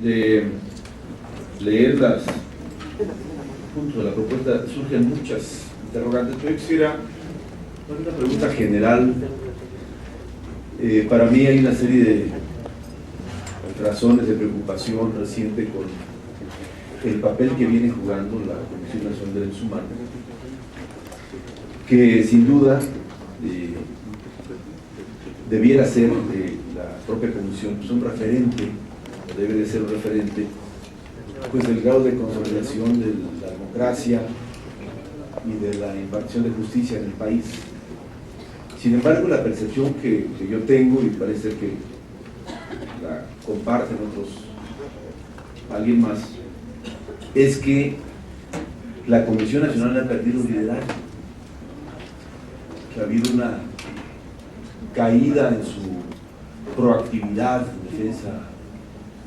De leer los puntos de la propuesta surgen muchas interrogantes. Yo quisiera hacer una pregunta general. Para mí hay una serie de razones de preocupación reciente con el papel que viene jugando la Comisión Nacional de Derechos Humanos, que sin duda debiera ser de la propia Comisión un referente, debe de ser un referente, pues del grado de consolidación de la democracia y de la impartición de justicia en el país. Sin embargo, la percepción que yo tengo, y parece que la comparten alguien más, es que la Comisión Nacional ha perdido liderazgo, que ha habido una caída en su proactividad en defensa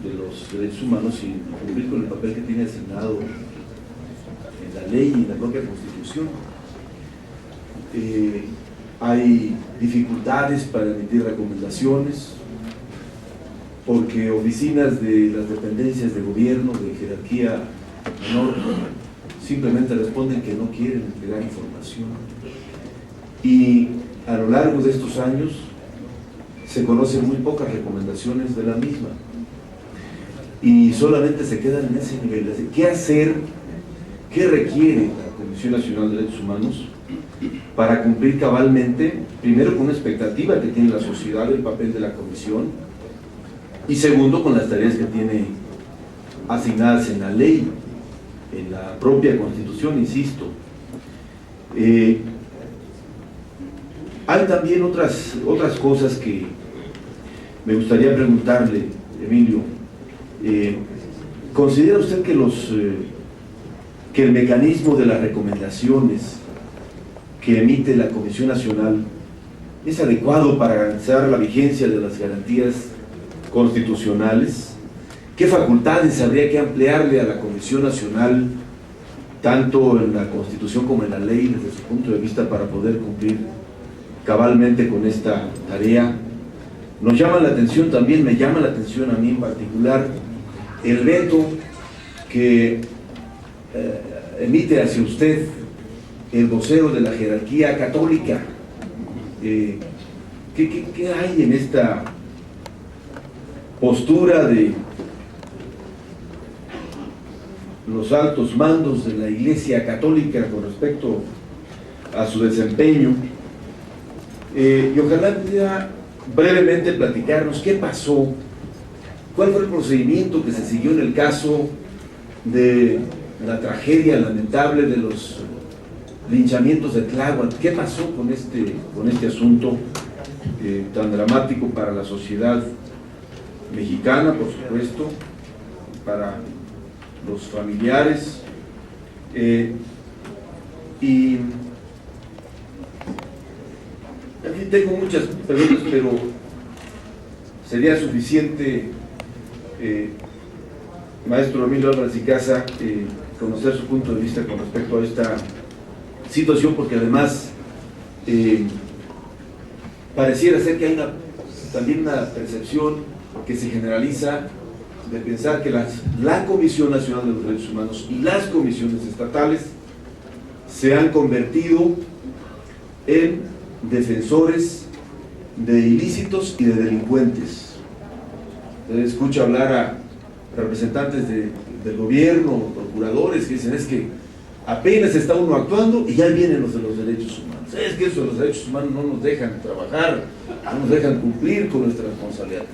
de los derechos humanos y cumplir con el papel que tiene asignado en la ley y en la propia Constitución. Hay dificultades para emitir recomendaciones porque oficinas de las dependencias de gobierno de jerarquía menor simplemente responden que no quieren entregar información, y a lo largo de estos años se conocen muy pocas recomendaciones de la misma y solamente se quedan en ese nivel. ¿Qué hacer? ¿Qué requiere la Comisión Nacional de Derechos Humanos para cumplir cabalmente, primero con una expectativa que tiene la sociedad del papel de la Comisión, y segundo con las tareas que tiene asignadas en la ley, en la propia Constitución, insisto? Hay también otras cosas que me gustaría preguntarle, Emilio. ¿Considera usted que el mecanismo de las recomendaciones que emite la Comisión Nacional es adecuado para garantizar la vigencia de las garantías constitucionales? ¿Qué facultades habría que ampliarle a la Comisión Nacional, tanto en la Constitución como en la ley, desde su punto de vista, para poder cumplir cabalmente con esta tarea? Nos llama la atención también, me llama la atención a mí en particular, el veto que emite hacia usted el vocero de la jerarquía católica. ¿Qué hay en esta postura de los altos mandos de la Iglesia Católica con respecto a su desempeño? Y ojalá pudiera brevemente platicarnos qué pasó, cuál fue el procedimiento que se siguió en el caso de la tragedia lamentable de los linchamientos de Tláhuac. ¿Qué pasó con este asunto tan dramático para la sociedad mexicana, por supuesto, para los familiares? Y en fin, tengo muchas preguntas, pero sería suficiente, maestro Emilio Álvarez y Casa, conocer su punto de vista con respecto a esta situación, porque además pareciera ser que hay también una percepción que se generaliza de pensar que la Comisión Nacional de los Derechos Humanos y las comisiones estatales se han convertido en defensores de ilícitos y de delincuentes. Se escucha hablar a representantes del gobierno, procuradores, que dicen: es que apenas está uno actuando y ya vienen los de los derechos humanos. Es que eso de los derechos humanos no nos dejan trabajar, no nos dejan cumplir con nuestra responsabilidad.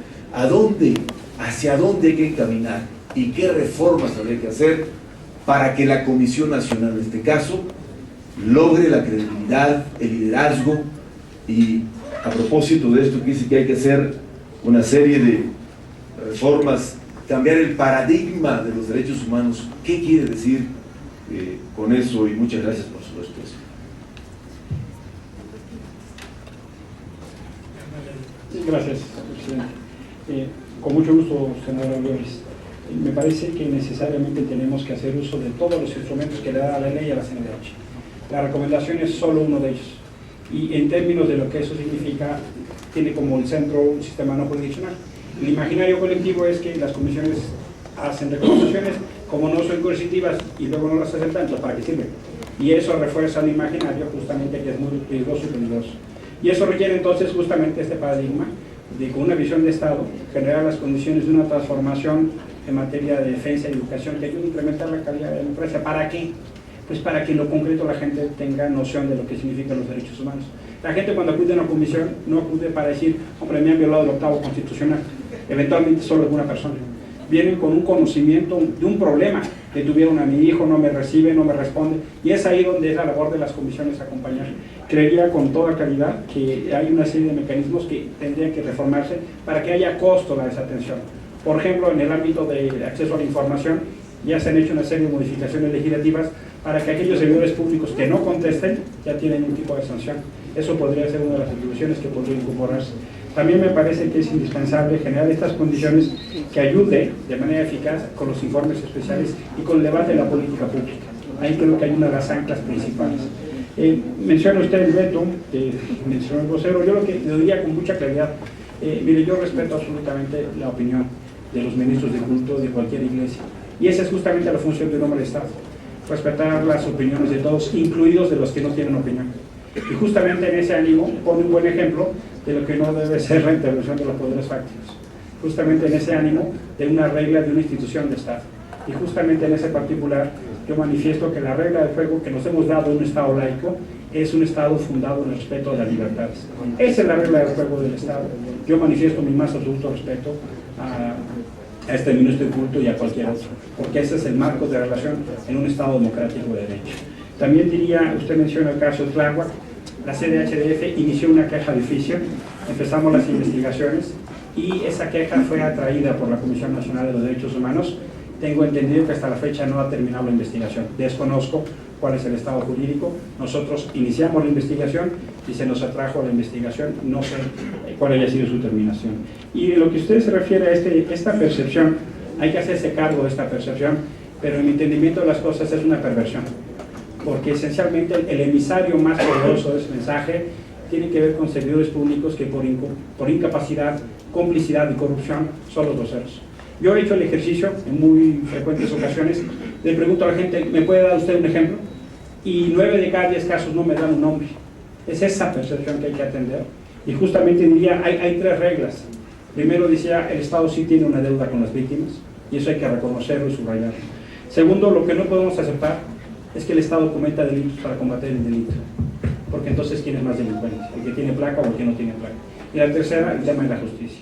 ¿Hacia dónde hay que encaminar y qué reformas habría que hacer para que la Comisión Nacional, en este caso, logre la credibilidad, el liderazgo? Y a propósito de esto, que dice que hay que hacer una serie de reformas, cambiar el paradigma de los derechos humanos, ¿qué quiere decir con eso? Y muchas gracias por su respuesta. Gracias, presidente. Con mucho gusto, senador Álvarez. Me parece que necesariamente tenemos que hacer uso de todos los instrumentos que le da la ley a la CNDH. La recomendación es solo uno de ellos. Y en términos de lo que eso significa, tiene como el centro un sistema no jurisdiccional. El imaginario colectivo es que las comisiones hacen recomendaciones, como no son coercitivas y luego no las aceptan, entonces ¿para qué sirven? Y eso refuerza un imaginario justamente que es muy riesgoso y peligroso. Y eso requiere entonces justamente este paradigma de, con una visión de Estado, generar las condiciones de una transformación en materia de defensa y educación que ayude a incrementar la calidad de la democracia. ¿Para qué? Pues para que en lo concreto la gente tenga noción de lo que significan los derechos humanos. La gente cuando acude a una comisión no acude para decir, hombre, me han violado el octavo constitucional. Eventualmente solo alguna persona. Vienen con un conocimiento de un problema, que tuvieron a mi hijo, no me recibe, no me responde, y es ahí donde es la labor de las comisiones acompañar. Creería con toda claridad que hay una serie de mecanismos que tendrían que reformarse para que haya costo a la desatención. Por ejemplo, en el ámbito del acceso a la información, ya se han hecho una serie de modificaciones legislativas para que aquellos servidores públicos que no contesten ya tienen un tipo de sanción. Eso podría ser una de las atribuciones que podría incorporarse. También me parece que es indispensable generar estas condiciones que ayude de manera eficaz con los informes especiales y con el debate de la política pública. Ahí creo que hay una de las anclas principales. Menciona usted el veto, mencionó el vocero. Yo lo que le diría con mucha claridad, mire, yo respeto absolutamente la opinión de los ministros de culto de cualquier iglesia, y esa es justamente la función de un hombre de Estado, respetar las opiniones de todos, incluidos de los que no tienen opinión. Y justamente en ese ánimo pone un buen ejemplo de lo que no debe ser la intervención de los poderes fácticos, justamente en ese ánimo de una regla de una institución de Estado. Y justamente en ese particular yo manifiesto que la regla de juego que nos hemos dado en un Estado laico es un Estado fundado en el respeto de las libertades. Esa es la regla de juego del Estado. Yo manifiesto mi más absoluto respeto a este ministro de culto y a cualquier otro, porque ese es el marco de relación en un Estado democrático de derecho. También diría, usted menciona el caso de Tláhuac, la CDHDF inició una queja de oficio, empezamos las investigaciones y esa queja fue atraída por la Comisión Nacional de los Derechos Humanos. Tengo entendido que hasta la fecha no ha terminado la investigación. Desconozco cuál es el estado jurídico. Nosotros iniciamos la investigación y se nos atrajo la investigación, no sé cuál haya sido su terminación. Y en lo que usted se refiere a esta percepción, hay que hacerse cargo de esta percepción, pero en mi entendimiento de las cosas es una perversión, porque esencialmente el emisario más poderoso de ese mensaje tiene que ver con servidores públicos que por incapacidad, complicidad y corrupción son los voceros. Yo he hecho el ejercicio en muy frecuentes ocasiones, le pregunto a la gente, ¿me puede dar usted un ejemplo? Y 9 de cada 10 casos no me dan un nombre. Es esa percepción que hay que atender. Y justamente diría, hay 3 reglas. Primero decía, el Estado sí tiene una deuda con las víctimas, y eso hay que reconocerlo y subrayarlo. Segundo, lo que no podemos aceptar es que el Estado cometa delitos para combater el delito, porque entonces ¿quién es más delincuente? ¿El que tiene placa o el que no tiene placa? Y la tercera, el tema de la justicia.